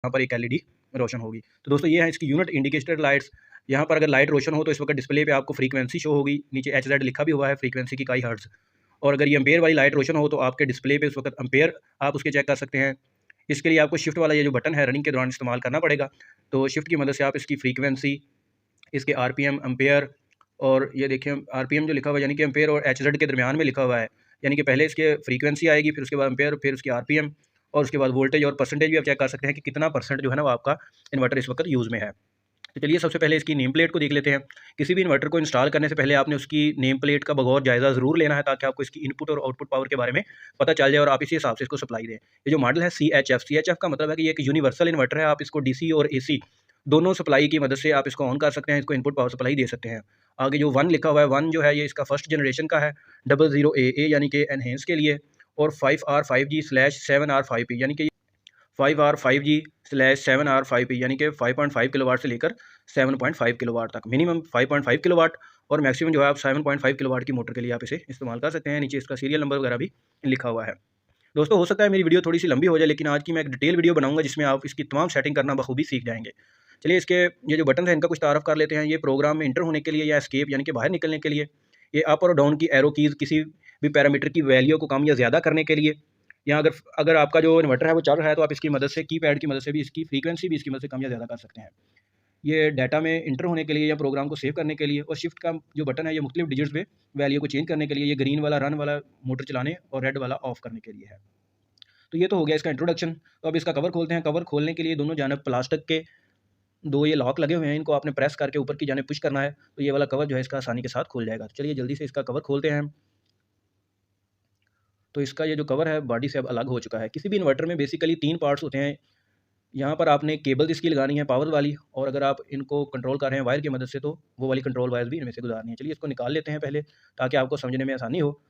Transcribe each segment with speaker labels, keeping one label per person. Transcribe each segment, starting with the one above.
Speaker 1: यहाँ पर एक एलईडी रोशन होगी। तो दोस्तों ये है इसकी यूनिट इंडिकेटर लाइट्स। यहाँ पर अगर लाइट रोशन हो तो इस वक्त डिस्प्ले पे आपको फ्रीक्वेंसी शो होगी, नीचे HZ लिखा भी हुआ है, फ्रीक्वेंसी की इकाई हर्ट्ज। और अगर ये एम्पेयर वाली लाइट रोशन हो तो आपके डिस्प्ले पे उस वक्त एम्पेयर आप उसके चेक कर सकते हैं। इसके लिए आपको शिफ्ट वाला ये जो बटन है रनिंग के दौरान इस्तेमाल करना पड़ेगा। तो शिफ्ट की मदद से आप इसकी फ्रीक्वेंसी, इसके आरपीएम, एम्पेयर, और ये देखिए आरपीएम जो लिखा हुआ है यानी कि एम्पेयर और HZ के दरमियान में लिखा हुआ है, यानी कि पहले इसके फ्रीक्वेंसी आएगी, फिर उसके बाद एम्पेयर, फिर उसकी आरपीएम, और उसके बाद वोल्टेज और परसेंटेज भी आप चेक कर सकते हैं कि कितना परसेंट जो है ना वो आपका इन्वर्टर इस वक्त यूज़ में है। तो चलिए सबसे पहले इसकी नेम प्लेट को देख लेते हैं। किसी भी इन्वर्टर को इंस्टॉल करने से पहले आपने उसकी नेम प्लेट का बगौर जायज़ा ज़रूर लेना है, ताकि आपको इसकी इनपुट और आउटपुट पावर के बारे में पता चल जाए और आप इसी हिसाब से इसको सप्लाई दें। ये जो मॉडल है CHF का मतलब है कि ये एक यूनिवर्सल इन्वर्टर है। आप इसको DC और AC दोनों सप्लाई की मदद से आप इसको ऑन कर सकते हैं, इसको इनपुट पावर सप्लाई दे सकते हैं। आगे जो 1 लिखा हुआ है, 1 जो है ये इसका फर्स्ट जनरेशन का है, 00AA यानी कि एनहेंस के लिए, और 5R5G/7R5P यानी कि 5R5G/7R5P यानी कि 5.5 किलोवाट से लेकर 7.5 किलोवाट तक, मिनिमम 5.5 किलोवाट और मैक्सिमम जो है आप 7.5 किलोवाट की मोटर के लिए आप इसे इस्तेमाल कर सकते हैं। नीचे इसका सीरियल नंबर वगैरह भी लिखा हुआ है। दोस्तों हो सकता है मेरी वीडियो थोड़ी सी लंबी हो जाए, लेकिन आज की मैं एक डिटेल वीडियो बनाऊंगा जिसमें आप इसकी तमाम सेटिंग करना बखूबी सीख जाएंगे। चलिए इसके ये जो बटन है इनका कुछ तारफ़ कर लेते हैं। ये प्रोग्राम में इंटर होने के लिए या एस्केप यानी कि बाहर निकलने के लिए, ये अप और डाउन की एरो कीज़ किसी भी पैरामीटर की वैल्यू को कम या ज़्यादा करने के लिए, या अगर अगर आपका जो इन्वर्टर है वो चल रहा है तो आप इसकी मदद से कीपैड की मदद से भी इसकी फ्रीक्वेंसी भी इसकी मदद से कम या ज़्यादा कर सकते हैं। ये डाटा में इंटर होने के लिए या प्रोग्राम को सेव करने के लिए, और शिफ्ट का जो बटन है ये मुख्तलिफ डिजिट्स पे वैल्यू को चेंज करने के लिए, ये ग्रीन वाला रन वाला मोटर चलाने और रेड वाला ऑफ करने के लिए है। तो ये तो हो गया इसका इंट्रोडक्शन। तो अब इसका कवर खोलते हैं। कवर खोलने के लिए दोनों जानब प्लास्टिक के दो ये लॉक लगे हुए हैं, इनको आपने प्रेस करके ऊपर की जाने पुश करना है, तो ये वाला कवर जो है इसका आसानी के साथ खुल जाएगा। तो चलिए जल्दी से इसका कवर खोलते हैं। तो इसका ये जो कवर है बॉडी से अब अलग हो चुका है। किसी भी इन्वर्टर में बेसिकली 3 पार्ट्स होते हैं। यहाँ पर आपने केबल इसकी लगानी है पावर वाली, और अगर आप इनको कंट्रोल कर रहे हैं वायर की मदद से तो वो वाली कंट्रोल वायर भी इनमें से गुजारनी है। चलिए इसको निकाल लेते हैं पहले, ताकि आपको समझने में आसानी हो।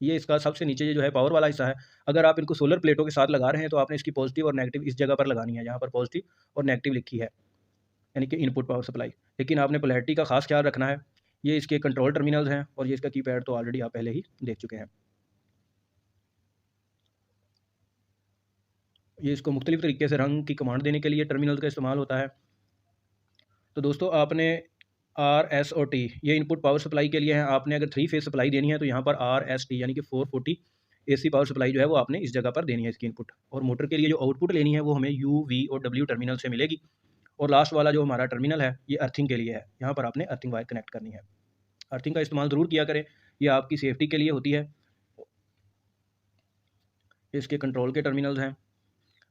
Speaker 1: ये इसका सबसे नीचे ये जो है पावर वाला हिस्सा है। अगर आप इनको सोलर प्लेटों के साथ लगा रहे हैं तो आपने इसकी पॉजिटिव और नेगेटिव इस जगह पर लगानी है, जहाँ पर पॉजिटिव और नेगेटिव लिखी है, यानी कि इनपुट पावर सप्लाई। लेकिन आपने पोलैरिटी का खास ख्याल रखना है। ये इसके कंट्रोल टर्मिनल्स हैं, और ये इसका कीपैड तो ऑलरेडी आप पहले ही देख चुके हैं। ये इसको मुख्तलिफ तरीके से रंग की कमांड देने के लिए टर्मिनल का इस्तेमाल होता है। तो दोस्तों आपने RS और T ये इनपुट पावर सप्लाई के लिए हैं। आपने अगर 3 फेज सप्लाई देनी है तो यहाँ पर RST यानी कि 440 AC पावर सप्लाई जो है वो आपने इस जगह पर देनी है इसकी इनपुट। और मोटर के लिए जो आउटपुट लेनी है वो हमें U, V और W टर्मिनल से मिलेगी। और लास्ट वाला जो हमारा टर्मिनल है ये अर्थिंग के लिए है, यहाँ पर आपने अर्थिंग वायर कनेक्ट करनी है। अर्थिंग का इस्तेमाल ज़रूर किया करें, ये आपकी सेफ्टी के लिए होती है। इसके कंट्रोल के टर्मिनल्स हैं।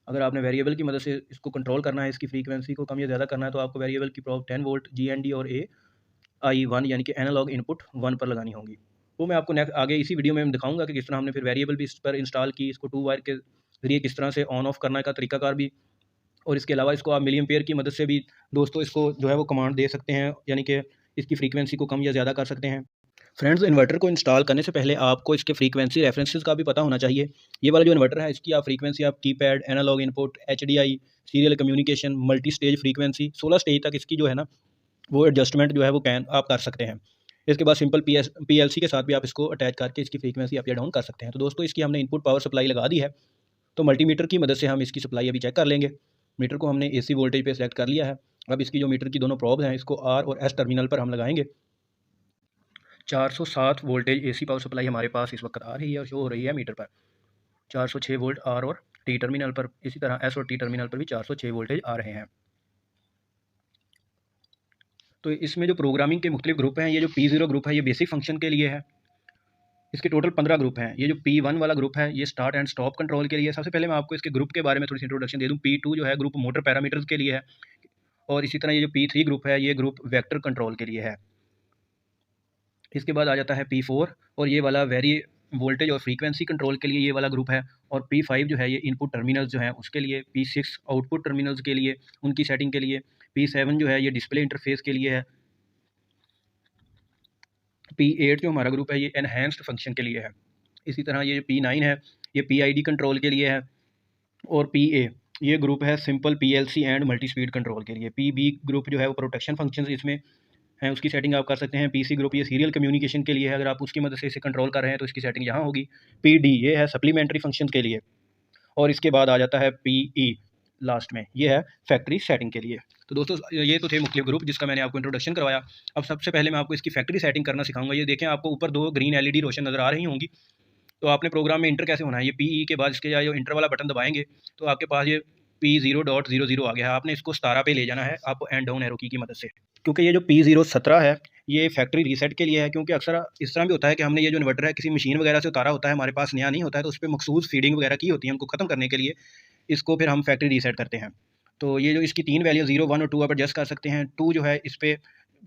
Speaker 1: अगर आपने वेरिएबल की मदद से इसको कंट्रोल करना है, इसकी फ्रीक्वेंसी को कम या ज़्यादा करना है, तो आपको वेरिएबल की प्रॉब 10 वोल्ट GND और AI1 यानी कि एनालॉग इनपुट 1 पर लगानी होंगी। वो मैं आपको नेक्स्ट आगे इसी वीडियो में मैं दिखाऊंगा कि किस तरह हमने फिर वेरिएबल भी इस पर इंस्टॉल की, इसको 2 वायर के ज़रिए किस तरह से ऑन ऑफ करने का तरीकाकार भी। और इसके अलावा इसको आप मिली एम्पेयर की मदद से भी दोस्तों इसको जो है वो कमांड दे सकते हैं, यानी कि इसकी फ्रीक्वेंसी को कम या ज़्यादा कर सकते हैं। फ्रेंड्स इन्वर्टर को इंस्टॉल करने से पहले आपको इसके फ्रीक्वेंसी रेफरेंसेस का भी पता होना चाहिए। ये वाला जो इन्वर्टर है इसकी आप फ्रीक्वेंसी आप keypad, analogue input, HDI, serial communication, multi stage frequency 16 stage तक इसकी जो है ना वो एडजस्टमेंट जो है वो आप कर सकते हैं। इसके बाद सिंपल PLC के साथ भी आप इसको अटैच करके इसकी फ्रीक्वेंसी अप या डाउन कर सकते हैं। तो दोस्तों इसकी हमने इनपुट पावर सप्लाई लगा दी है। तो मल्टीमीटर की मदद से हम इसकी सप्लाई अभी चेक कर लेंगे। मीटर को हमने AC वोल्टेज पे सेलेक्ट कर लिया है। अब इसकी जो मीटर की दोनों प्रॉब्स हैं इसको R और S टर्मिनल पर हम लगाएंगे। 407 वोल्टेज AC पावर सप्लाई हमारे पास इस वक्त आ रही है और शो हो रही है मीटर पर। 406 वोल्ट R और T टर्मिनल पर, इसी तरह S और T टर्मिनल पर भी 406 वोल्टेज आ रहे हैं। तो इसमें जो प्रोग्रामिंग के मुख्तलिफ ग्रुप हैं, ये जो P0 ग्रुप है ये बेसिक फंक्शन के लिए है। इसके टोटल 15 ग्रुप हैं। ये जो P1 वाला ग्रुप है ये स्टार्ट एंड स्टॉप कंट्रोल के लिए। सबसे पहले मैं आपको इसके ग्रुप के बारे में थोड़ी सी इंट्रोडक्शन दे दूँ। P2 जो है ग्रुप मोटर पैरामीटर्स के लिए है, और इसी तरह ये जो P3 ग्रुप है ये ग्रुप वेक्टर कंट्रोल के लिए है। इसके बाद आ जाता है P4, और ये वाला वेरी वोल्टेज और फ्रीक्वेंसी कंट्रोल के लिए ये वाला ग्रुप है। और P5 जो है ये इनपुट टर्मिनल्स जो हैं उसके लिए। P6 आउटपुट टर्मिनल्स के लिए, उनकी सेटिंग के लिए। P7 जो है ये डिस्प्ले इंटरफेस के लिए है। P8 जो हमारा ग्रुप है ये एनहेंस्ड फंक्शन के लिए है। इसी तरह ये P9 है ये PID कंट्रोल के लिए है। और PA ये ग्रुप है simple PLC and multi speed control के लिए। PB ग्रुप जो है वो प्रोटेक्शन फंक्शन इसमें हैं, उसकी सेटिंग आप कर सकते हैं। PC ग्रुप ये सीरियल कम्युनिकेशन के लिए है, अगर आप उसकी मदद से इसे कंट्रोल कर रहे हैं तो इसकी सेटिंग यहाँ होगी। PD ये है सप्लीमेंट्री फंक्शन के लिए। और इसके बाद आ जाता है PE लास्ट में। ये है फैक्ट्री सेटिंग के लिए। तो दोस्तों ये तो थे मुख्तलिफ ग्रुप जिसका मैंने आपको इंट्रोडक्शन करवाया। अब सबसे पहले मैं आपको इसकी फैक्ट्री सेटिंग करना सिखाऊंगा। ये देखें, आपको ऊपर 2 ग्रीन एलईडी रोशन नज़र आ रही होंगी। तो आपने प्रोग्राम में इंटर कैसे होना है, ये पीई के बाद इसके जो इंटर वाला बटन दबाएंगे तो आपके पास ये P0.00 आ गया है। आपने इसको 17 पे ले जाना है अप एंड डाउन एरो की मदद से, क्योंकि ये जो P017 है ये फैक्ट्री रीसेट के लिए है। क्योंकि अक्सर इस तरह भी होता है कि हमने ये जो इन्वर्टर है किसी मशीन वगैरह से उतारा होता है, हमारे पास नया नहीं होता है, तो उस पर मखसूस फीडिंग वगैरह की होती है, उनको ख़त्म करने के लिए इसको फिर हम फैक्ट्री रीसेट करते हैं। तो ये जो इसकी 3 वैल्यू 0, 1 और 2 आप एडजस्ट कर सकते हैं। 2 जो है इस पे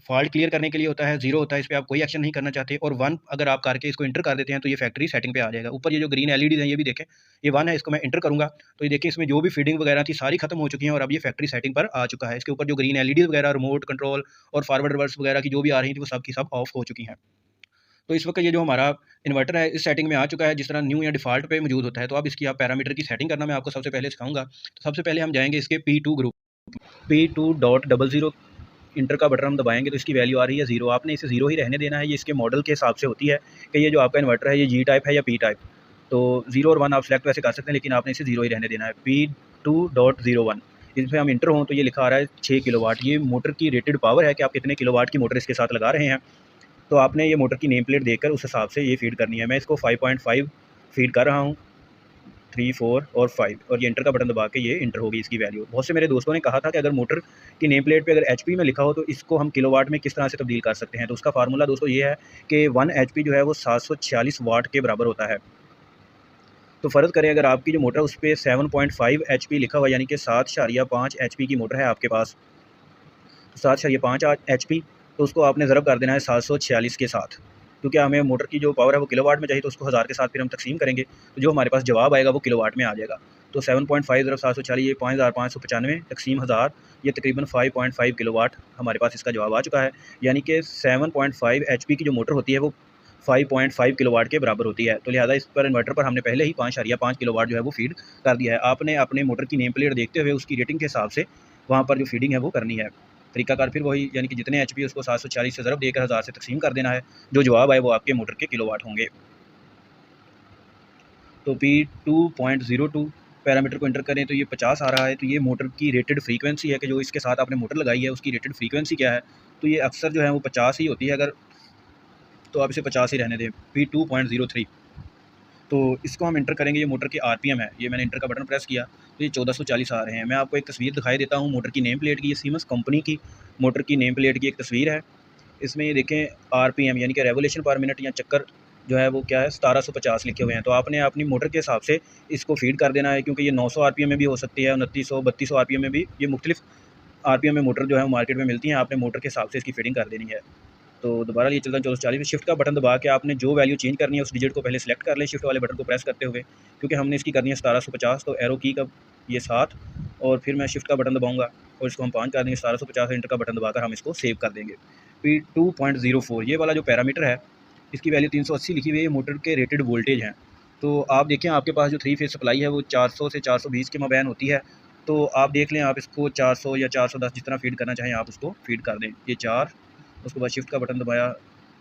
Speaker 1: फॉल्ट क्लियर करने के लिए होता है, 0 होता है इस पे आप कोई एक्शन नहीं करना चाहते, और 1 अगर आप करके इसको इंटर कर देते हैं तो ये फैक्ट्री सेटिंग पे आ जाएगा। ऊपर ये जो ग्रीन एलईडीज़ हैं ये भी देखें, ये 1 है, इसको मैं इंटर करूँगा तो ये देखिए इसमें जो भी फीडिंग वगैरह थी सारी खत्म हो चुकी हैं और अब ये फैक्ट्री सेटिंग पर आ चुका है। इसके ऊपर जो ग्रीन एलईडीज़ वगैरह, रिमोट कंट्रोल और फॉरवर्ड रिवर्स वगैरह की जो भी आ रही थी वो सब की सब ऑफ हो चुकी हैं। तो इस वक्त ये जो हमारा इन्वर्टर है इस सेटिंग में आ चुका है जिस तरह न्यू या डिफ़ॉल्ट पे मौजूद होता है। तो अब इसकी आप पैरामीटर की सेटिंग करना मैं आपको सबसे पहले सिखाऊंगा। तो सबसे पहले हम जाएंगे इसके P2 ग्रुप, P2.00 इंटर का बटन हम दबाएंगे तो इसकी वैल्यू आ रही है 0। आपने इसे 0 ही रहने देना है। ये इसके मॉडल के हिसाब से होती है कि ये जो आपका इन्वर्टर है ये G टाइप है या P टाइप। तो 0 और 1 आप सेलेक्ट वैसे कर सकते हैं, लेकिन आपने इसे 0 ही रहने देना है। P2.01 इस पर हम इंटर हों तो ये लिखा आ रहा है 6 किलोवाट। ये मोटर की रेटेड पावर है कि आप कितने किलोवाट की मोटर इसके साथ लगा रहे हैं। तो आपने ये मोटर की नेम प्लेट देखकर उस हिसाब से ये फीड करनी है। मैं इसको 5.5 फीड कर रहा हूँ, 3, 4 और 5, और ये इंटर का बटन दबा के ये इंटर होगी इसकी वैल्यू। बहुत से मेरे दोस्तों ने कहा था कि अगर मोटर की नेम प्लेट पे अगर एचपी में लिखा हो तो इसको हम किलोवाट में किस तरह से तब्दील कर सकते हैं। तो उसका फार्मूला दोस्तों ये है कि 1 एचपी जो है वो 746 वाट के बराबर होता है। तो फ़र्ज़ करें अगर आपकी जो मोटर उस पर 7.5 एचपी लिखा हुआ, यानी कि 7.5 एचपी की मोटर है आपके पास, 7.5 एचपी, तो उसको आपने ज़रब कर देना है 746 के साथ, क्योंकि हमें मोटर की जो पावर है वो किलोवाट में चाहिए, तो उसको 1000 के साथ फिर हम तकसीम करेंगे तो जो हमारे पास जवाब आएगा वो किलोवाट में आ जाएगा। तो 7.5 ज़रब 746 ये 5595 तकसीम 1000, ये तकरीबन 5.5 किलोवाट हमारे पास इसका जवाब आ चुका है। यानी कि 7.5 एचपी की जो मोटर होती है वो 5.5 किलोवाट के बराबर होती है। तो लिहाजा इस पर इन्वर्टर पर हमने पहले ही 5.5 किलोवाट जो है वो फीड कर दिया है। आपने अपने मोटर की नेम प्लेट देखते हुए उसकी रेटिंग के हिसाब से वहाँ पर जो फीडिंग है वो करनी है। तरीकाकार फिर वही, यानी कि जितने एचपी उसको 740 से ज़रब देकर 1000 से तकसीम कर देना है, जो जवाब आए वो आपके मोटर के किलोवाट होंगे। तो P2.02 पैरामीटर को इंटर करें तो ये 50 आ रहा है। तो ये मोटर की रेटेड फ्रीक्वेंसी है कि जो इसके साथ आपने मोटर लगाई है उसकी रेटेड फ्रीक्वेंसी क्या है। तो ये अक्सर जो है वो 50 ही होती है, अगर तो आप इसे 50 ही रहने दें। P2.03 तो इसको हम इंटर करेंगे। ये मोटर की आरपीएम है, ये मैंने इंटर का बटन प्रेस किया तो ये 1440 आ रहे हैं। मैं आपको एक तस्वीर दिखाई देता हूँ मोटर की नेम प्लेट की। ये सीमस कंपनी की मोटर की नेम प्लेट की एक तस्वीर है। इसमें ये देखें आरपीएम यानी कि रेवोल्यूशन पर मिनट या चक्कर जो है वो क्या है 1750 लिखे हुए हैं। तो आपने अपनी मोटर के हिसाब से इसको फीड कर देना है, क्योंकि ये 900 आरपीएम में भी हो सकती है, 2900 3200 आरपीएम में भी, ये मुख्तलिफ आरपीएम में मोटर जो है वो मार्केट में मिलती हैं। आपने मोटर के हिसाब से इसकी फीडिंग कर देनी है। तो दोबारा ये चलता है 1440 में। शिफ्ट का बटन दबा के आपने जो वैल्यू चेंज करनी है उस डिजिट को पहले सेलेक्ट कर लें शिफ्ट वाले बटन को प्रेस करते हुए, क्योंकि हमने इसकी करनी है 1750। तो एरो की का ये 7 और फिर मैं शिफ्ट का बटन दबाऊंगा और इसको हम 5 कर देंगे। 1750 इंटर का बटन दबाकर हम इसको सेव कर देंगे। P2.04 ये वाला जो पैरामीटर है इसकी वैल्यू 380 लिखी हुई है। ये मोटर के रेटेड वोल्टेज हैं। तो आप देखें आपके पास जो 3 फेज सप्लाई है वो 400 से 420 के मबैन होती है। तो आप देख लें, आप इसको 400 या 410 जितना फीड करना चाहें आप उसको फीड कर दें। ये 4, उसके बाद शिफ्ट का बटन दबाया,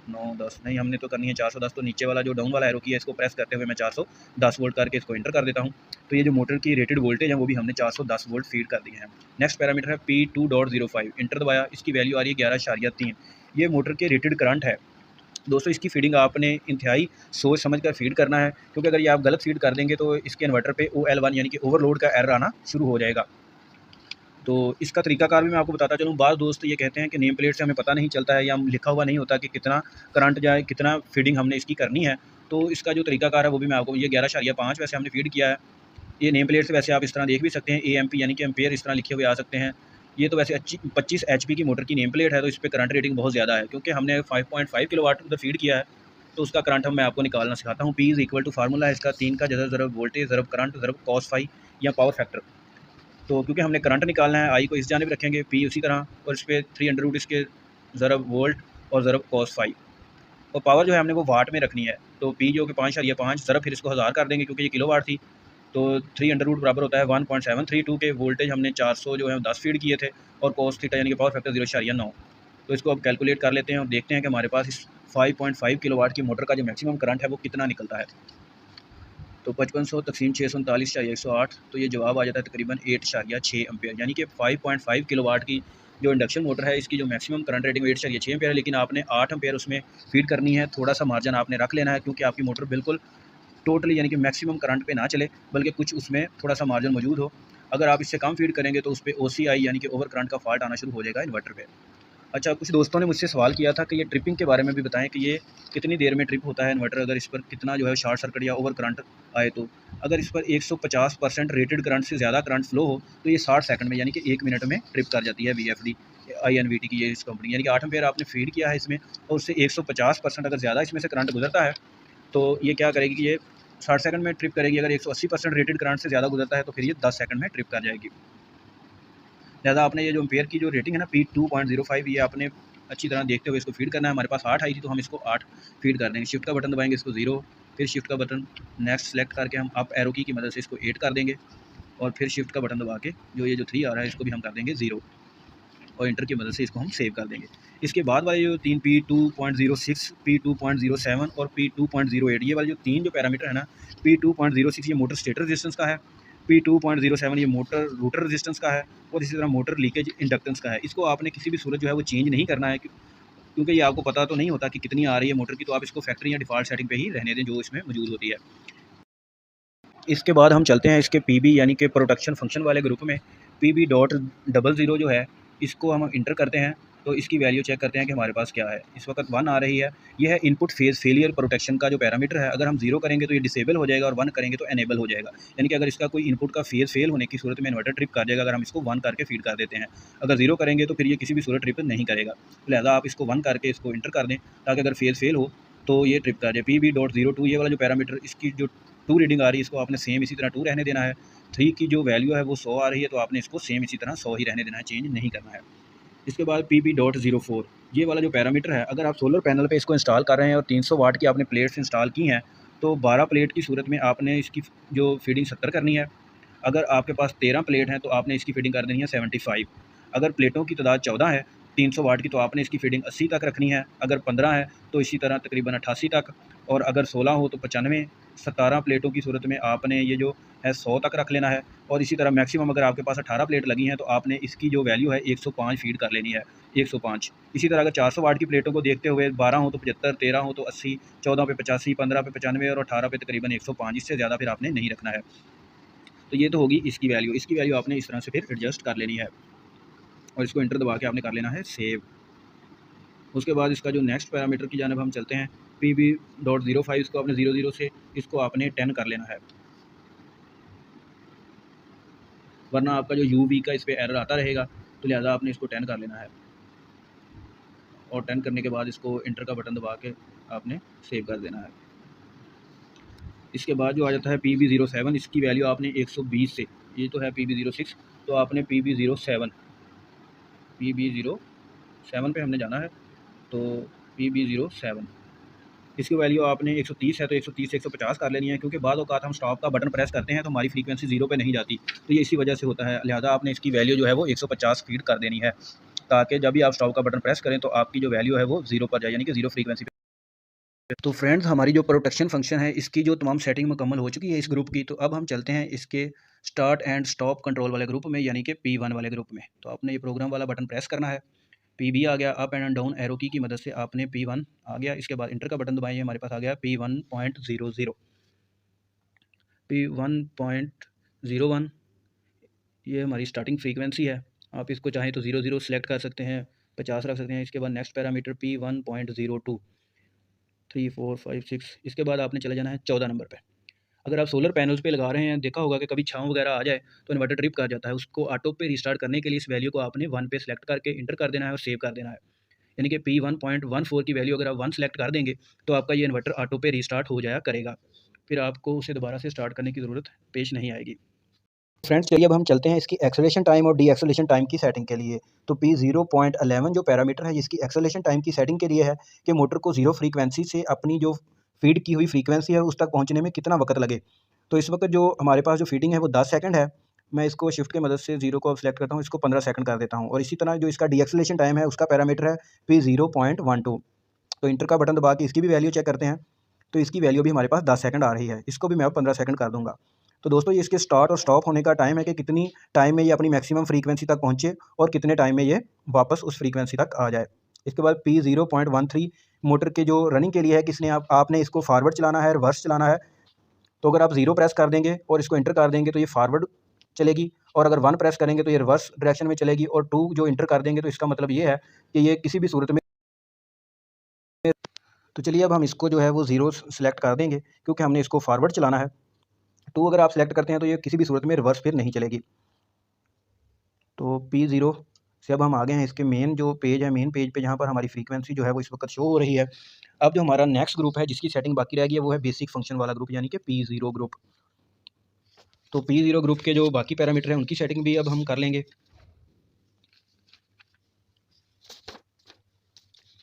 Speaker 1: 9 10 नहीं, हमने तो करनी है 410। तो नीचे वाला जो डाउन वाला एरो की है इसको प्रेस करते हुए मैं 410 वोल्ट करके इसको इंटर कर देता हूँ। तो ये जो मोटर की रेटेड वोल्टेज है वो भी हमने 410 वोल्ट फीड कर दिए हैं। नेक्स्ट पैरामीटर है P2.05 इंटर दबाया, इसकी वैल्यू आ रही है 11.3। ये मोटर के रेटेड करंट है। दोस्तों इसकी फीडिंग आपने इंतहाई सोच समझ कर फीड करना है, क्योंकि अगर ये आप गलत फीड कर देंगे तो इसके इन्वर्टर पे OL1 यानी कि ओवरलोड का एरर आना शुरू हो जाएगा। तो इसका तरीकाकार भी मैं आपको बताता चलूँ। बाज़ दोस्त ये कहते हैं कि नेम प्लेट से हमें पता नहीं चलता है या लिखा हुआ नहीं होता कि कितना करंट जाए, कितना फीडिंग हमने इसकी करनी है। तो इसका जो तरीकाकार है वो भी मैं आपको, ये 11.5 वैसे हमने फीड किया है। ये नेम प्लेट से वैसे आप इस तरह देख भी सकते हैं, AMP यानी कि एम्पेयर इस तरह लिखे हुए आ सकते हैं। ये तो वैसे 25 HP की मोटर की नेम प्लेट है, तो इस पर करंट रेटिंग बहुत ज़्यादा है, क्योंकि हमने 5.5 किलोवाट उधर फीड किया है। तो उसका करंट मैं आपको निकालना सिखाता हूँ। P = फार्मूला है इसका 3 का जज़र ज़रब वोल्टेज ज़रब करंट ज़रब cos फाई या पावर फैक्टर। तो क्योंकि हमने करंट निकालना है, आई को इस जानिब रखेंगे, P उसी तरह, और इस पर 300 इसके ज़रब वोल्ट और ज़रब cos फाई, और पावर जो है हमने वो वाट में रखनी है। तो P जो कि 5.5 ज़रब फिर इसको 1000 कर देंगे क्योंकि ये किलोवाट थी। तो 300 बराबर होता है 1.732 के। वोल्टेज हमने 400 जो है 10 फीड किए थे, और cos थीटा यानी कि पावर फैक्टर 0.9। तो इसको अब कैलकुलेट कर लेते हैं और देखते हैं कि हमारे पास इस 5.5 किलोवाट की मोटर का जो मैक्सिमम करंट है वो कितना निकलता है। तो 5500 तकसीम 639 चाहिए 108, तो ये जवाब आ जाता है तकरीबन 8.6 एम्पेयर, यानी कि 5.5 किलोवाट की जो इंडक्शन मोटर है इसकी जो मैक्सिमम करंट रेटिंग 8.6 एम्पेयर है, लेकिन आपने 8 एम्पेयर उसमें फीड करनी है। थोड़ा सा मार्जिन आपने रख लेना है, क्योंकि आपकी मोटर बिल्कुल टोटली यानी कि मैक्सिमम करंट पे ना चले, बल्कि कुछ उसमें थोड़ा सा मार्जिन मौजूद हो। अगर आप इससे कम फीड करेंगे तो उस पर OCI यानी कि ओवर करंट का फॉल्ट आना शुरू हो जाएगा इन्वर्टर पे। अच्छा, कुछ दोस्तों ने मुझसे सवाल किया था कि ये ट्रिपिंग के बारे में भी बताएं कि ये कितनी देर में ट्रिप होता है इन्वर्टर, अगर इस पर कितना जो है शॉर्ट सर्किट या ओवर करंट आए तो। अगर इस पर 150% रेटेड करंट से ज़्यादा करंट फ्लो हो तो ये 60 सेकंड में यानी कि 1 मिनट में ट्रिप कर जाती है VFD INVT की ये इस कंपनी, यानी कि 8 एम्पेयर आपने फीड किया है इसमें और उससे 150% अगर ज़्यादा इसमें से करंट गुजरता है तो ये क्या करेगी कि ये 60 सेकंड में ट्रिप करेगी। अगर 180% रेटेड करंट से ज़्यादा गुजरता है तो फिर ये 10 सेकंड में ट्रिप कर जाएगी। लिहाजा आपने ये जो एम्पेयर की जो रेटिंग है ना P2.05, ये आपने अच्छी तरह देखते हुए इसको फीड करना है। हमारे पास 8 आई थी तो हम इसको 8 फीड कर देंगे। शिफ्ट का बटन दबाएंगे इसको 0, फिर शिफ्ट का बटन नेक्स्ट सेलेक्ट करके हम अप एरो की मदद से इसको 8 कर देंगे, और फिर शिफ्ट का बटन दबा के जो ये जो 3 आ रहा है इसको भी हम कर देंगे 0, और इंटर की मदद से इसको हम सेव कर देंगे। इसके बाद वाले जो 3 P2.06, P2.07 और P2.08, ये वाले जो 3 जो पैरामीटर है ना, P2.06 ये मोटर स्टेटर रेजिस्टेंस का है, P2.07 ये मोटर रोटर रेजिस्टेंस का है, और इसी तरह मोटर लीकेज इंडक्टेंस का है। इसको आपने किसी भी सूरत जो है वो चेंज नहीं करना है, क्योंकि ये आपको पता तो नहीं होता कि कितनी आ रही है मोटर की, तो आप इसको फैक्ट्री या डिफ़ॉल्ट सेटिंग पे ही रहने दें जो इसमें मौजूद होती है। इसके बाद हम चलते हैं इसके PB यानी कि प्रोटेक्शन फंक्शन वाले ग्रुप में। PB.00 जो है इसको हम इंटर करते हैं, तो इसकी वैल्यू चेक करते हैं कि हमारे पास क्या है। इस वक्त 1 आ रही है, यह है इनपुट फेज़ फेलियर प्रोटेक्शन का जो पैरामीटर है। अगर हम 0 करेंगे तो ये डिसेबल हो जाएगा और 1 करेंगे तो एनेबल हो जाएगा, यानी कि अगर इसका कोई इनपुट का फेज़ फेल होने की सूरत में इन्वर्टर ट्रिप कर जाएगा अगर हम इसको 1 करके फीड कर देते हैं। अगर 0 करेंगे तो फिर ये किसी भी सूरत ट्रिप नहीं करेगा। लिहाजा आप इसको 1 करके इसको इंटर कर दें, ताकि अगर फेज़ फेल हो तो ये ट्रिप कर जाए। PB.02 ये वाला जो पैरामीटर, इसकी जो 2 रीडिंग आ रही है इसको आपने सेम इसी तरह 2 रहने देना है। 3 की जो वैल्यू है वो 100 आ रही है, तो आपने इसको सेम इसी तरह 100 ही रहने देना है, चेंज नहीं करना है। इसके बाद PB.04 ये वाला जो पैरामीटर है, अगर आप सोलर पैनल पे इसको इंस्टॉल कर रहे हैं और 300 वाट की आपने प्लेट्स इंस्टॉल की हैं, तो 12 प्लेट की सूरत में आपने इसकी जो फीडिंग 70 करनी है। अगर आपके पास 13 प्लेट हैं तो आपने इसकी फीडिंग कर देनी है 75। अगर प्लेटों की तादाद 14 है 300 वाट की, तो आपने इसकी फीडिंग 80 तक रखनी है। अगर 15 है तो इसी तरह तकरीबन 88 तक, और अगर 16 हो तो 95। 17 प्लेटों की सूरत में आपने ये जो है 100 तक रख लेना है, और इसी तरह मैक्सिमम अगर आपके पास 18 प्लेट लगी हैं तो आपने इसकी जो वैल्यू है 105 फीड कर लेनी है, 105। इसी तरह अगर 400 वाट की प्लेटों को देखते हुए 12 हो तो 75, 13 हो तो 80, 14 पे 85, 15 पे 95 और 18 पे तकरीबन 105। इससे ज़्यादा फिर आपने नहीं रखना है। तो ये तो होगी इसकी वैल्यू। इसकी वैल्यू आपने इस तरह से फिर एडजस्ट कर लेनी है, और इसको इंटर दबा के आपने कर लेना है सेव। उसके बाद इसका जो नेक्स्ट पैरामीटर की जानिब हम चलते हैं, PB.05, इसको आपने 00 से इसको आपने 10 कर लेना है, वरना आपका जो UV का इस पर एरर आता रहेगा, तो लिहाजा आपने इसको 10 कर लेना है, और 10 करने के बाद इसको इंटर का बटन दबा के आपने सेव कर देना है। इसके बाद जो आ जाता है PB07, इसकी वैल्यू आपने 120 से, ये तो है PB06, तो आपने PB07 पे हमने जाना है, तो PB07 इसकी वैल्यू आपने 130 है तो 130 से 150 कर लेनी है, क्योंकि बाद औक़ात हम स्टॉप का बटन प्रेस करते हैं तो हमारी फ्रीक्वेंसी 0 पे नहीं जाती, तो ये इसी वजह से होता है। लिहाजा आपने इसकी वैल्यू जो है वो 150 फीड कर देनी है, ताकि जब भी आप स्टॉप का बटन प्रेस करें तो आपकी जो वैल्यू है वो 0 पर जाए, यानी कि 0 फ्रीक्वेंसी पे। तो फ्रेंड्स, हमारी जो प्रोटेक्शन फंक्शन है इसकी जो तमाम सेटिंग मुकम्मल हो चुकी है इस ग्रुप की। तो अब हम चलते हैं इसके स्टार्ट एंड स्टॉप कंट्रोल वाले ग्रुप में, यानी कि P1 वाले ग्रुप में। तो आपने ये प्रोग्राम वाला बटन प्रेस करना है, PB आ गया, अप एंड डाउन एरो की मदद से आपने P1 आ गया। इसके बाद इंटर का बटन दबाइए, हमारे पास आ गया P1.00, P1.01, ये हमारी स्टार्टिंग फ्रीक्वेंसी है। आप इसको चाहें तो 00 सेलेक्ट कर सकते हैं, 50 रख सकते हैं। इसके बाद नेक्स्ट पैरामीटर P1.02, 3, 4, 5, 6। इसके बाद आपने चले जाना है 14 नंबर पे। अगर आप सोलर पैनल्स पे लगा रहे हैं, देखा होगा कि कभी छाँव वगैरह आ जाए तो इन्वर्टर ट्रिप कर जाता है। उसको ऑटो पे रिस्टार्ट करने के लिए इस वैल्यू को आपने 1 पे सेलेक्ट करके इंटर कर देना है और सेव कर देना है, यानी कि P1.14 की वैल्यू अगर आप 1 सेलेक्ट कर देंगे तो आपका ये इन्वर्टर ऑटो पे रिस्टार्ट हो जाया करेगा, फिर आपको उसे दोबारा से स्टार्ट करने की ज़रूरत पेश नहीं आएगी। फ्रेंड्स, चलिए अब हम चलते हैं इसकी एक्सेलेरेशन टाइम और डी एक्सेलेरेशन टाइम की सेटिंग के लिए। तो P0.11 जो पैरामीटर है इसकी एक्सेलेरेशन टाइम की सेटिंग के लिए है कि मोटर को 0 फ्रीक्वेंसी से अपनी जो फीड की हुई फ्रीक्वेंसी है उस तक पहुँचने में कितना वक्त लगे। तो इस वक्त जो हमारे पास जो फीडिंग है वो 10 सेकंड है। मैं इसको शिफ्ट की मदद से 0 को अब सेलेक्ट करता हूँ, इसको 15 सेकंड कर देता हूँ, और इसी तरह जो इसका डी एक्सेलेरेशन टाइम है उसका पैरामीटर है P0.12। तो इंटर का बटन दबा के इसकी भी वैल्यू चेक करते हैं। तो इसकी वैल्यू भी हमारे पास 10 सेकंड आ रही है। इसको भी मैं 15 सेकंड कर दूंगा। तो दोस्तों ये इसके स्टार्ट और स्टॉप होने का टाइम है कि कितनी टाइम में ये अपनी मैक्सिमम फ्रीक्वेंसी तक पहुँचे और कितने टाइम में ये वापस उस फ्रीक्वेंसी तक आ जाए। इसके बाद P0.13 मोटर के जो रनिंग के लिए है, किसने आपने इसको फॉरवर्ड चलाना है, रिवर्स चलाना है। तो अगर आप 0 प्रेस कर देंगे और इसको इंटर कर देंगे तो ये फॉरवर्ड चलेगी, और अगर 1 प्रेस करेंगे तो ये रिवर्स डायरेक्शन में चलेगी, और 2 जो इंटर कर देंगे तो इसका मतलब ये है कि ये किसी भी सूरत में। तो चलिए अब हम इसको जो है वो 0 सेलेक्ट कर देंगे क्योंकि हमने इसको फॉरवर्ड चलाना है। 2 अगर आप सेलेक्ट करते हैं तो ये किसी भी सूरत में रिवर्स फिर नहीं चलेगी। तो P0 से अब हम आ गए हैं इसके मेन जो पेज है, मेन पेज पे जहाँ पर हमारी फ्रीक्वेंसी जो है वो इस वक्त शो हो रही है। अब जो हमारा नेक्स्ट ग्रुप है जिसकी सेटिंग बाकी रह गई है वो है बेसिक फंक्शन वाला ग्रुप, यानी कि P0 ग्रुप। तो P0 ग्रुप के जो बाकी पैरामीटर हैं उनकी सेटिंग भी अब हम कर लेंगे।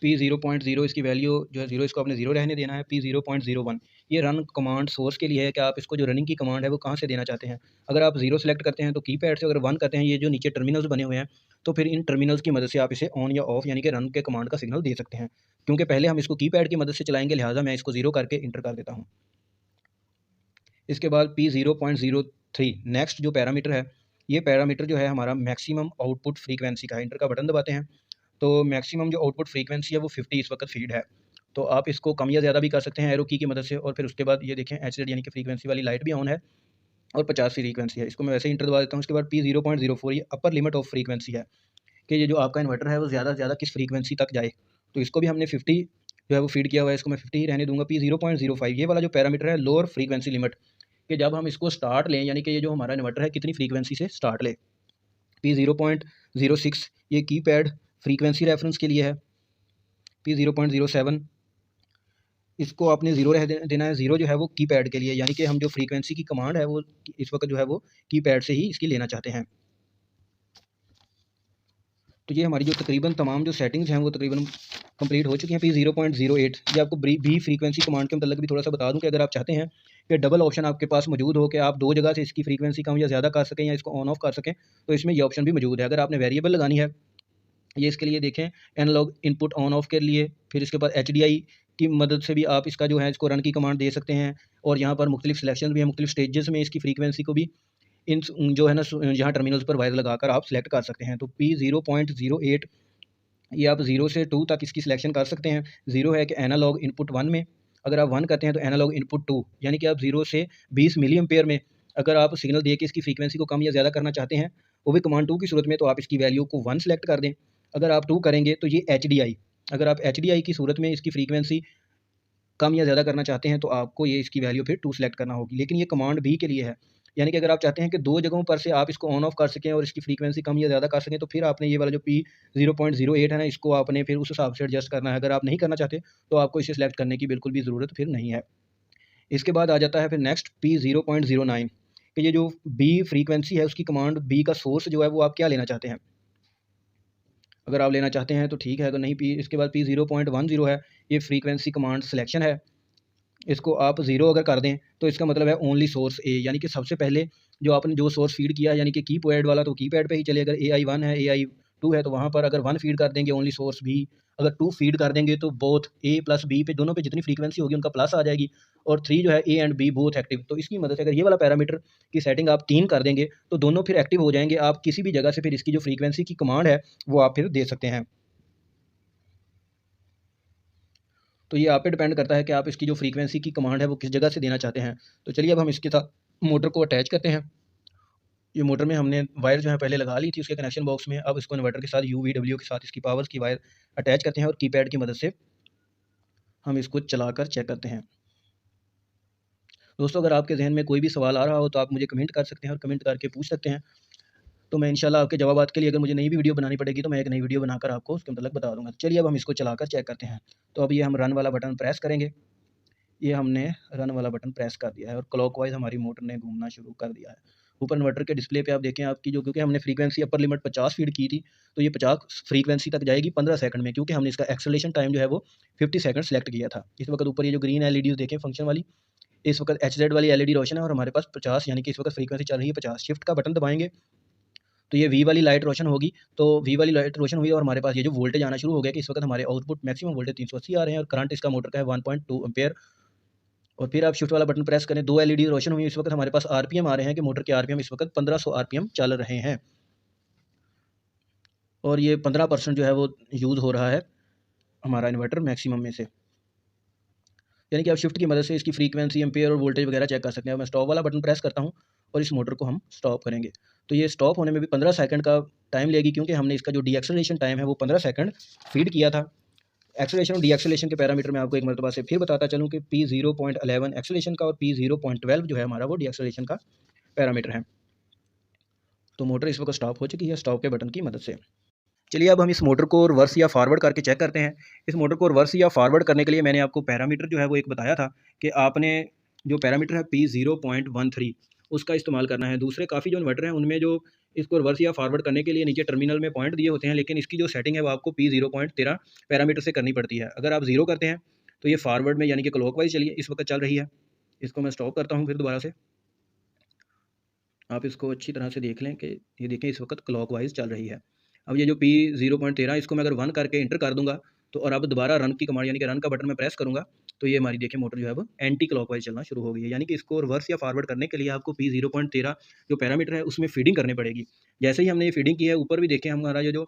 Speaker 1: P0.0 इसकी वैल्यू जो है 0, इसको आपने 0 रहने देना है। P0.01 ये रन कमांड सोर्स के लिए है कि आप इसको जो रनिंग की कमांड है वो कहाँ से देना चाहते हैं। अगर आप 0 सेलेक्ट करते हैं तो कीपैड से, अगर 1 करते हैं ये जो नीचे टर्मिनल्स बने हुए हैं तो फिर इन टर्मिनल्स की मदद से आप इसे ऑन या ऑफ यानी कि रन के कमांड का सिग्नल दे सकते हैं। क्योंकि पहले हम इसको कीपैड की मदद से चलाएंगे, लिहाजा मैं इसको 0 करके इंटर कर देता हूँ। इसके बाद P0.03 नेक्स्ट जो पैरामीटर है, ये पैरामीटर जो है हमारा मैक्सिमम आउटपुट फ्रीक्वेंसी का है। इंटर का बटन दबाते हैं तो मैक्सिमम जो आउटपुट फ्रीक्वेंसी है वो 50 इस वक्त फीड है। तो आप इसको कम या ज़्यादा भी कर सकते हैं एरो की मदद से। और फिर उसके बाद ये देखें HZ यानी कि फ्रीक्वेंसी वाली लाइट भी ऑन है और 50 फ्रीक्वेंसी है। इसको मैं वैसे ही इंटर दबा देता हूँ। उसके बाद P0.04 ये अपर लिमिट ऑफ फ्रीक्वेंसी है कि ये जो आपका इन्वर्टर है वो ज़्यादा से ज़्यादा किस फ्रीक्वेंसी तक जाए। तो इसको भी हमने 50 जो है वो फीड किया हुआ है, इसको मैं 50 ही रहने दूंगा। P0.05 ये वाला जो पैरामीटर है लोअर फ्रीक्वेंसी लिमिट, कि जब हम इसको स्टार्ट लें यानी कि ये जो हमारा इन्वर्टर है कितनी फ्रीक्वेंसी से स्टार्ट ले। P0.06 ये कीपैड फ्रीक्वेंसी रेफरेंस के लिए है। P0.07 इसको आपने 0 रह देना है। 0 जो है वो कीपैड के लिए, यानी कि हम जो फ्रीक्वेंसी की कमांड है वो इस वक्त जो है वो कीपैड से ही इसकी लेना चाहते हैं। तो ये हमारी जो तकरीबन तमाम जो सेटिंग्स हैं वो तकरीबन कंप्लीट हो चुकी हैं। P0.08 ये आपको बी फ्रीक्वेंसी कमांड के मतलब भी थोड़ा सा बता दूं कि अगर आप चाहते हैं कि डबल ऑप्शन आपके पास मौजूद हो कि आप 2 जगह से इसकी फ्रीक्वेंसी कम या ज़्यादा कर सकें या इसको ऑन ऑफ कर सकें, तो इसमें ये ऑप्शन भी मौजूद है। अगर आपने वेरिएबल लगानी है, ये इसके लिए देखें एनालॉग इनपुट ऑन ऑफ के लिए, फिर इसके बाद HDI की मदद से भी आप इसका जो है इसको रन की कमांड दे सकते हैं। और यहाँ पर मुख्तलिफ सिलेक्शन भी हैं, मुख्तलिफ स्टेजेस में इसकी फ्रीक्वेंसी को भी इन जो है ना यहाँ टर्मिनल्स पर वायर लगाकर आप सिलेक्ट कर सकते हैं। तो P0.08 ये आप 0 से 2 तक इसकी सिलेक्शन कर सकते हैं। 0 है कि एनालॉग इनपुट 1 में, अगर आप 1 करते हैं तो एनालॉग इनपुट 2, यानी कि आप 0 से 20 मिली एम्पेयर में अगर आप सिग्नल दे के इसकी फ्रीक्वेंसी को कम या ज़्यादा करना चाहते हैं, वो भी कमांड 2 की सूरत में, तो आप इसकी वैल्यू को 1 सेलेक्ट कर दें। अगर आप 2 करेंगे तो ये HDI, अगर आप HDI की सूरत में इसकी फ्रीक्वेंसी कम या ज़्यादा करना चाहते हैं तो आपको ये इसकी वैल्यू फिर 2 सेलेक्ट करना होगी। लेकिन ये कमांड B के लिए है, यानी कि अगर आप चाहते हैं कि 2 जगहों पर से आप इसको ऑन ऑफ कर सकें और इसकी फ्रीक्वेंसी कम या ज़्यादा कर सकें, तो फिर आपने ये वाला जो P0.08 है ना, इसको आपने फिर उस हिसाब से एडजस्ट करना है। अगर आप नहीं करना चाहते तो आपको इसे सेलेक्ट करने की बिल्कुल भी ज़रूरत फिर नहीं है। इसके बाद आ जाता है फिर नेक्स्ट P0.09 कि ये जो B फ्रीक्वेंसी है उसकी कमांड B का सोर्स जो है वो आप क्या लेना चाहते हैं। अगर आप लेना चाहते हैं तो ठीक है, अगर नहीं इसके बाद P0.10 है, ये फ्रीक्वेंसी कमांड सिलेक्शन है। इसको आप 0 अगर कर दें तो इसका मतलब है ओनली सोर्स ए, यानी कि सबसे पहले जो आपने जो सोर्स फीड किया है यानी कि कीपैड वाला, तो कीपैड पे ही चले। अगर AI1 है, AI2 है तो वहाँ पर अगर 1 फीड कर देंगे ओनली सोर्स B, अगर 2 फीड कर देंगे तो बोथ A प्लस B पे दोनों पे जितनी फ्रीक्वेंसी होगी उनका प्लस आ जाएगी। और 3 जो है A and B both active. तो इसकी मदद से अगर ये वाला पैरामीटर की सेटिंग आप 3 कर देंगे तो दोनों फिर एक्टिव हो जाएंगे। आप किसी भी जगह से फिर इसकी जो फ्रीक्वेंसी की कमांड है वो आप फिर दे सकते हैं। तो ये आप पे डिपेंड करता है कि आप इसकी जो फ्रीक्वेंसी की कमांड है वो किस जगह से देना चाहते हैं। तो चलिए अब हम इसके साथ मोटर को अटैच करते हैं। ये मोटर में हमने वायर जो है पहले लगा ली थी उसके कनेक्शन बॉक्स में। अब इसको इन्वर्टर के साथ UVW के साथ इसकी पावर्स की वायर अटैच करते हैं और कीपैड की मदद से हम इसको चलाकर चेक करते हैं। दोस्तों अगर आपके जहन में कोई भी सवाल आ रहा हो तो आप मुझे कमेंट कर सकते हैं और कमेंट करके पूछ सकते हैं। तो मैं इंशाल्लाह आपके जवाबात के लिए, अगर मुझे नई भी वीडियो बनानी पड़ेगी तो मैं एक नई वीडियो बनाकर आपको उसके मतलब बता दूंगा। चलिए अब हम इसको चलाकर चेक करते हैं। तो अब ये हम रन वाला बटन प्रेस करेंगे। ये हमने रन वाला बटन प्रेस कर दिया है और क्लॉकवाइज हमारी मोटर ने घूमना शुरू कर दिया है। ऊपर इन्वर्टर के डिस्प्ले पे आप देखें आपकी जो, क्योंकि हमने फ्रीक्वेंसी अपर लिमिट 50 फीड की थी तो ये 50 फ्रीक्वेंसी तक जाएगी 15 सेकंड में, क्योंकि हमने इसका एक्सेलरेशन टाइम जो है वो 50 सेकंड सेलेक्ट किया था। इस वक्त ऊपर ये जो ग्रीन LEDs देखें फंक्शन वाली, इस वक्त HZ वाली LED रोशन है और हमारे पास 50 यानी कि इस वक्त फ्रीक्वेंसी चल रही है 50। शिफ्ट का बटन दबाएंगे तो ये V वाली लाइट रोशन होगी। तो V वाली लाइट रोशन हुई और हमारे पास ये जो वोल्टेज आना शुरू हो गया कि इस वक्त हमारे आउटपुट मैक्सिमम वोल्टेज 380 आ रहे हैं और करंट इसका मोटर का है 1.2 एम्पेयर। और फिर आप शिफ्ट वाला बटन प्रेस करें, 2 एलईडी रोशन हुई। इस वक्त हमारे पास आरपीएम आ रहे हैं कि मोटर के आरपीएम इस वक्त 1500 आरपीएम चल रहे हैं और ये 15% जो है वो यूज़ हो रहा है हमारा इन्वर्टर मैक्सिमम में से। यानी कि आप शिफ्ट की मदद से इसकी फ्रीक्वेंसी, एम्पेयर और वोल्टेज वगैरह चेक कर सकते हैं। मैं स्टॉप वाला बटन प्रेस करता हूँ और इस मोटर को हम स्टॉप करेंगे, तो ये स्टॉप होने में भी 15 सेकंड का टाइम लेगी, क्योंकि हमने इसका जो डीएक्सेलरेशन टाइम है वो 15 सेकंड फीड किया था। एक्सेलरेशन और डीएक्सेलरेशन के पैरामीटर में आपको एक मरतबा से फिर बताता चलूँ कि P0.11 एक्सेलरेशन का और P0.12 जो है हमारा वो डीएक्सेलरेशन का पैरामीटर है। तो मोटर इस वक्त स्टॉप हो चुकी है स्टॉप के बटन की मदद से। चलिए अब हम इस मोटर को रिवर्स या फॉरवर्ड करके चेक करते हैं। इस मोटर को रिवर्स या फॉरवर्ड करने के लिए मैंने आपको पैरामीटर जो है वो एक बताया था कि आपने जो पैरामीटर है P0.13 उसका इस्तेमाल करना है। दूसरे काफ़ी जो इन्वर्टर हैं उनमें जो इसको रिवर्स या फॉरवर्ड करने के लिए नीचे टर्मिनल में पॉइंट दिए होते हैं, लेकिन इसकी जो सेटिंग है वो आपको P0.13 पैरामीटर से करनी पड़ती है। अगर आप 0 करते हैं तो ये फॉरवर्ड में यानी कि क्लॉकवाइज चलिए इस वक्त चल रही है। इसको मैं स्टॉप करता हूँ फिर दोबारा से। आप इसको अच्छी तरह से देख लें कि ये देखें इस वक्त क्लॉकवाइज चल रही है। अब ये जो P0.13 इसको मैं अगर 1 करके इंटर कर दूंगा तो और अब दोबारा रन की कमांड यानी कि रन का बटन मैं प्रेस करूंगा तो ये हमारी देखिए मोटर जो है वो एंटी क्लॉकवाइज चलना शुरू हो गई है। यानी कि इसको रिवर्स या फॉरवर्ड करने के लिए आपको P0.13 जो पैरामीटर है उसमें फीडिंग करनी पड़ेगी। जैसे ही हमने ये फीडिंग की है ऊपर भी देखें हमारा जो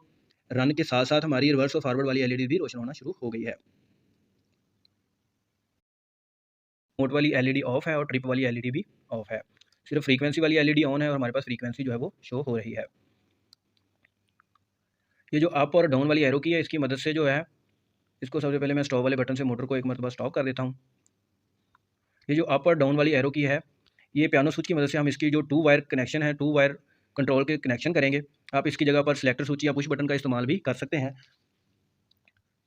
Speaker 1: रन के साथ साथ हमारी रिवर्स और फॉरवर्ड वाली एलईडी भी रोशन होना शुरू हो गई है। मोड वाली एलईडी ऑफ है और ट्रिप वाली एलईडी भी ऑफ है। सिर्फ फ्रीक्वेंसी वाली एलईडी ऑन है और हमारे पास फ्रीक्वेंसी जो है वो शो हो रही है। ये जो अप और डाउन वाली एरो की है इसकी मदद से जो है इसको सबसे पहले मैं स्टॉप वाले बटन से मोटर को एक मरतबा स्टॉप कर देता हूँ। ये जो अप और डाउन वाली एरो की है ये पियानो स्विच की मदद से हम इसकी जो 2 वायर कनेक्शन है 2 वायर कंट्रोल के कनेक्शन करेंगे। आप इसकी जगह पर सिलेक्टर स्विच या पुश बटन का इस्तेमाल भी कर सकते हैं।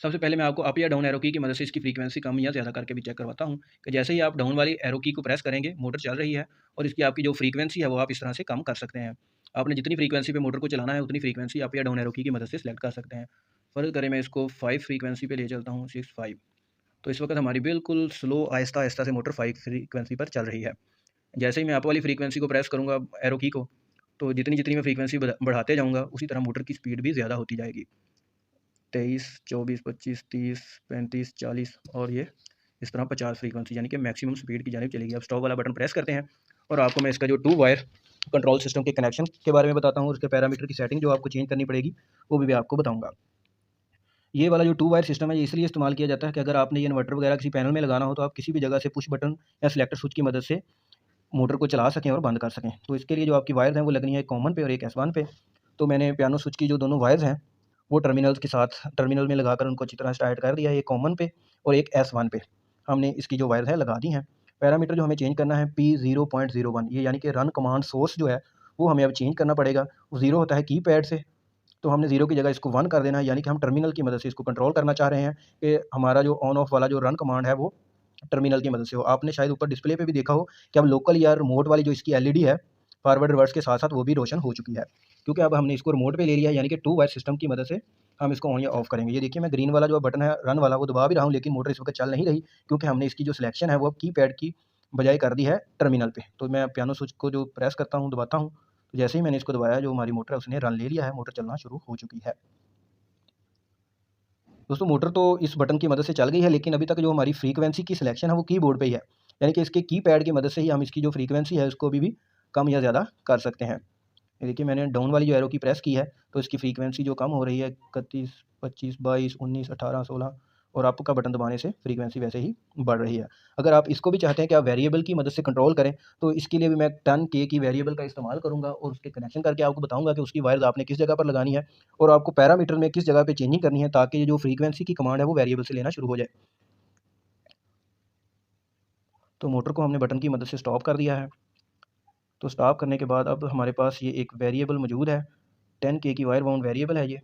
Speaker 1: सबसे पहले मैं आपको अप या डाउन एरो की मदद से इसकी फ्रीक्वेंसी कम या ज़्यादा करके भी चेक करवाता हूँ कि जैसे ही आप डाउन वाली एरो की को प्रेस करेंगे मोटर चल रही है और इसकी आपकी जो फ्रीक्वेंसी है वो आप इस तरह से कम कर सकते हैं। आपने जितनी फ्रीक्वेंसी पे मोटर को चलाना है उतनी फ्रीक्वेंसी अप या डाउन एरो की मदद से सिलेक्ट कर सकते हैं। फ़र्ज़ करें मैं इसको 5 फ्रीक्वेंसी पे ले चलता हूँ 6-5, तो इस वक्त हमारी बिल्कुल स्लो आहिस्ता आहिस्ता से मोटर 5 फ्रीक्वेंसी पर चल रही है। जैसे ही मैं अप वाली फ्रीक्वेंसी को प्रेस करूँगा एरो की को, तो जितनी जितनी मैं फ्रीक्वेंसी बढ़ाते जाऊँगा उसी तरह मोटर की स्पीड भी ज़्यादा होती जाएगी। 23, 24, 25, 30, 35, 40 और ये इस तरह 50 फ्रीक्वेंसी यानी कि मैक्सिमम स्पीड की जानिब चलेगी। अब स्टॉप वाला बटन प्रेस करते हैं और आपको मैं इसका जो 2 वायर कंट्रोल सिस्टम के कनेक्शन के बारे में बताता हूँ। उसके पैरामीटर की सेटिंग जो आपको चेंज करनी पड़ेगी वो भी आपको बताऊँगा। ये वाला जो 2 वायर सिस्टम है ये इसलिए इस्तेमाल किया जाता है कि अगर आपने ये इन्वर्टर वगैरह किसी पैनल में लगाना हो तो आप किसी भी जगह से पुश बटन या सिलेक्टर स्विच की मदद से मोटर को चला सकें और बंद कर सकें। तो इसके लिए जो आपकी वायर्स हैं वो लगनी है एक कॉमन पे और एक S1 पे। तो मैंने पियानो स्विच की जो दोनों वायर्स हैं वो टर्मिनल्स के साथ टर्मिनल में लगाकर उनको अच्छी तरह से टाइट कर दिया है। एक कॉमन पे और एक S1 पे हमने इसकी जो वायर्स है लगा दी हैं। पैरामीटर जो हमें चेंज करना है P0.01 ये यानी कि रन कमांड सोर्स जो है वो हमें अब चेंज करना पड़ेगा। वो 0 होता है कीपैड से, तो हमने 0 की जगह इसको 1 कर देना है। यानी कि हम टर्मिनल की मदद से इसको कंट्रोल करना चाह रहे हैं कि हमारा जो ऑन ऑफ वाला जो रन कमांड है वो टर्मिनल की मदद से हो। आपने शायद ऊपर डिस्प्ले पे भी देखा हो कि अब लोकल या रिमोट वाली जो इसकी एलईडी है फॉरवर्ड रिवर्स के साथ साथ वो भी रोशन हो चुकी है, क्योंकि अब हमने इसको रिमोट पे ले लिया है। यानी कि 2 वायर सिस्टम की मदद से हम इसको ऑन या ऑफ करेंगे। ये देखिए मैं ग्रीन वाला जो बटन है रन वाला वो दबा भी रहा हूँ, लेकिन मोटर इस वक्त चल नहीं रही क्योंकि हमने इसकी जो सिलेक्शन है वो अब कीपैड की बजाय कर दी है टर्मिनल पे। तो मैं पियानो स्विच को जो प्रेस करता हूँ दबाता हूँ, तो जैसे ही मैंने इसको दबाया जो हमारी मोटर है उसने रन ले लिया है, मोटर चलना शुरू हो चुकी है। दोस्तों मोटर तो इस बटन की मदद से चल गई है, लेकिन अभी तक जो हमारी फ्रीक्वेंसी की सिलेक्शन है वो कीबोर्ड पे ही है। यानी कि इसके कीपैड की मदद से ही हम इसकी जो फ्रीक्वेंसी है उसको भी कम या ज़्यादा कर सकते हैं। ये देखिए मैंने डाउन वाली जो एरो की प्रेस की है तो इसकी फ्रीक्वेंसी जो कम हो रही है 31, 25, 22, 19, 18, 16 और अप का बटन दबाने से फ्रीक्वेंसी वैसे ही बढ़ रही है। अगर आप इसको भी चाहते हैं कि आप वेरिएबल की मदद से कंट्रोल करें तो इसके लिए भी मैं 10K की वेरिएबल का इस्तेमाल करूँगा और उसके कनेक्शन करके आपको बताऊँगा कि उसकी वायर्स आपने किस जगह पर लगानी है और आपको पैरामीटर में किस जगह पर चेंजिंग करनी है ताकि जो फ्रीक्वेंसी की कमांड है वो वेरिएबल से लेना शुरू हो जाए। तो मोटर को हमने बटन की मदद से स्टॉप कर दिया है। तो स्टॉप करने के बाद अब हमारे पास ये एक वेरिएबल मौजूद है, 10K की वायर बाउंड वेरिएबल है ये।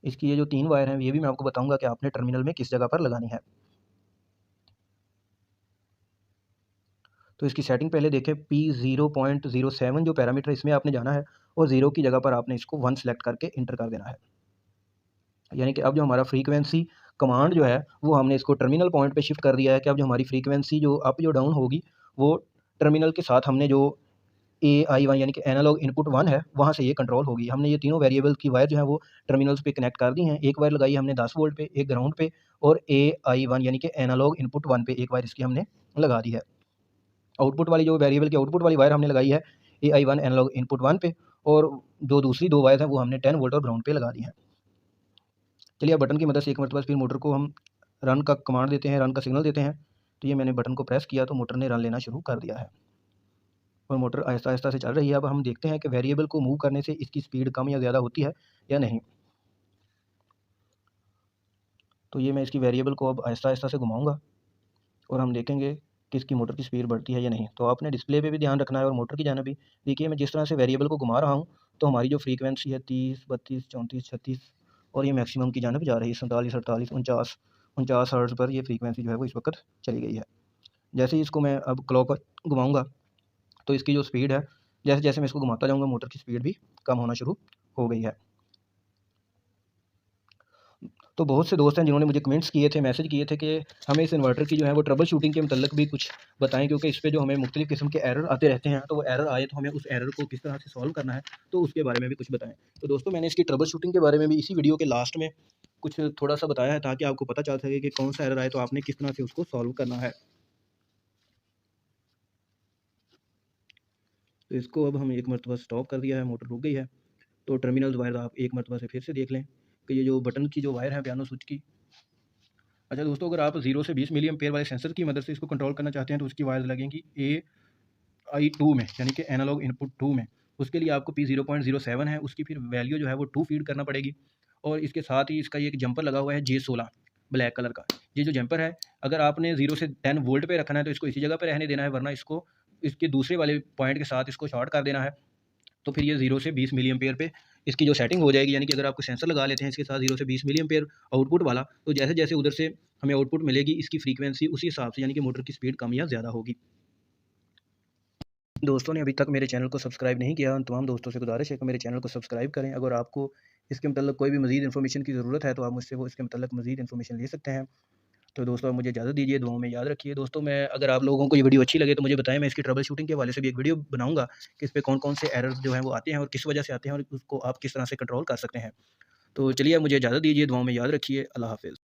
Speaker 1: इसकी ये जो 3 वायर हैं ये भी मैं आपको बताऊंगा कि आपने टर्मिनल में किस जगह पर लगानी है। तो इसकी सेटिंग पहले देखें, P0.07 जो पैरामीटर इसमें आपने जाना है और 0 की जगह पर आपने इसको 1 सेलेक्ट करके इंटर कर देना है। यानी कि अब जो हमारा फ्रीक्वेंसी कमांड जो है वो हमने इसको टर्मिनल पॉइंट पे शिफ्ट कर दिया है कि अब जो हमारी फ्रीक्वेंसी जो अप जो डाउन होगी वो टर्मिनल के साथ हमने जो AI1 यानी कि एनालॉग इनपुट 1 है, वहाँ से ये कंट्रोल होगी। हमने ये तीनों वेरिएबल की वायर जो है वो टर्मिनल्स पे कनेक्ट कर दी हैं। एक वायर लगाई हमने 10 वोल्ट पे, एक ग्राउंड पे और AI1 यानी कि एनालॉग इनपुट 1 पे एक वायर इसकी हमने लगा दी है। आउटपुट वाली जो वेरिएबल की आउटपुट वाली वायर हमने लगाई है AI1 एनालॉग इनपुट 1 पे और जो दूसरी 2 वायर हैं वो हमने 10 वोल्ट और ग्राउंड पे लगा दी हैं। चलिए अब बटन की मदद से एक मरतबा फिर मोटर को हम रन का कमांड देते हैं, रन का सिग्नल देते हैं। तो ये मैंने बटन को प्रेस किया तो मोटर ने रन लेना शुरू कर दिया है और मोटर आहिस्ता-आहिस्ता से चल रही है। अब हम देखते हैं कि वेरिएबल को मूव करने से इसकी स्पीड कम या ज़्यादा होती है या नहीं। तो ये मैं इसकी वेरिएबल को अब आहिस्ता-आहिस्ता से घुमाऊँगा और हम देखेंगे कि इसकी मोटर की स्पीड बढ़ती है या नहीं। तो आपने डिस्प्ले पे भी ध्यान रखना है और मोटर की जानिब भी। देखिए मैं जिस तरह से वेरिएबल को घुमा रहा हूँ तो हमारी जो फ्रीक्वेंसी है 30, 32, 34, 36 और ये मैक्सिमम की जानिब जा रही है 47, 48, 49 हर्ट्ज़ पर ये फ्रीक्वेंसी जो है वो इस वक्त चली गई है। जैसे ही इसको मैं अब क्लॉक घुमाऊँगा तो इसकी जो स्पीड है, जैसे-जैसे मैं इसको घुमाता जाऊँगा मोटर की स्पीड भी कम होना शुरू हो गई है। तो बहुत से दोस्त हैं जिन्होंने मुझे कमेंट्स किए थे, मैसेज किए थे कि हमें इस इन्वर्टर की जो है वो ट्रबल शूटिंग के मतलब भी कुछ बताएँ, क्योंकि इस पे जो हमें मुख्तलिफ़ किस्म के एरर आते रहते हैं, तो वो एरर आए तो हमें उस एरर को किस तरह से सॉल्व करना है, तो उसके बारे में भी कुछ बताएँ। तो दोस्तों मैंने इसकी ट्रबल शूटिंग के बारे में भी इसी वीडियो के लास्ट में कुछ थोड़ा-सा बताया है ताकि आपको पता चल सके कि कौन-सा एरर आए तो आपने किस तरह से उसको सॉल्व करना है। तो इसको अब हम एक मरतबा स्टॉप कर दिया है, मोटर रुक गई है। तो टर्मिनल्स वायर आप एक मरतबा से फिर से देख लें कि ये जो बटन की जो वायर है पियानो स्विच की। अच्छा दोस्तों, अगर आप 0 से 20 मिली एम्पेयर वाले सेंसर की मदद से इसको कंट्रोल करना चाहते हैं तो उसकी वायर्स लगेंगी AI2 में यानी कि एनालॉग इनपुट 2 में। उसके लिए आपको P0.07 है, उसकी फिर वैल्यू जो है वो 2 फीड करना पड़ेगी और इसके साथ ही इसका ये एक जंपर लगा हुआ है J16 ब्लैक कलर का। ये जो जंपर है, अगर आपने 0 से 10 वोल्ट पे रखना है तो इसको इसी जगह पे रहने देना है, वरना इसको इसके दूसरे वाले पॉइंट के साथ इसको शॉर्ट कर देना है। तो फिर ये 0 से 20 मिली एम्पेयर पे इसकी जो सेटिंग हो जाएगी, यानी कि अगर आपको सेंसर लगा लेते हैं इसके साथ 0 से 20 मिली एम्पेयर आउटपुट वाला, तो जैसे-जैसे उधर से हमें आउटपुट मिलेगी इसकी फ्रीक्वेंसी उसी हिसाब से यानी कि मोटर की स्पीड कम या ज़्यादा होगी। दोस्तों ने अभी तक मेरे चैनल को सब्सक्राइब नहीं किया, उन तमाम दोस्तों से गुजारिश है कि मेरे चैनल को सब्सक्राइब करें। अगर आपको इसके मतलब कोई भी मज़ीद इन्फॉर्मेशन की ज़रूरत है तो आप मुझसे वो इसके मतलब मज़ीद इन्फॉर्मेशन ले सकते हैं। तो दोस्तों आप मुझे इजाज़त दीजिए, दुआओं में याद रखिए। दोस्तों मैं अगर आप लोगों को ये वीडियो अच्छी लगे तो मुझे बताएँ, मैं इसकी ट्रबल शूटिंग के हवाले से भी एक वीडियो बनाऊँगा कि इस पे कौन-कौन से एरर्स जो हैं वो आते हैं और किस वजह से आते हैं और उसको आप किस तरह से कंट्रोल कर सकते हैं। तो चलिए अब मुझे इजाज़त दीजिए, दुआओं में याद रखिए। अल्लाह हाफ़िज़।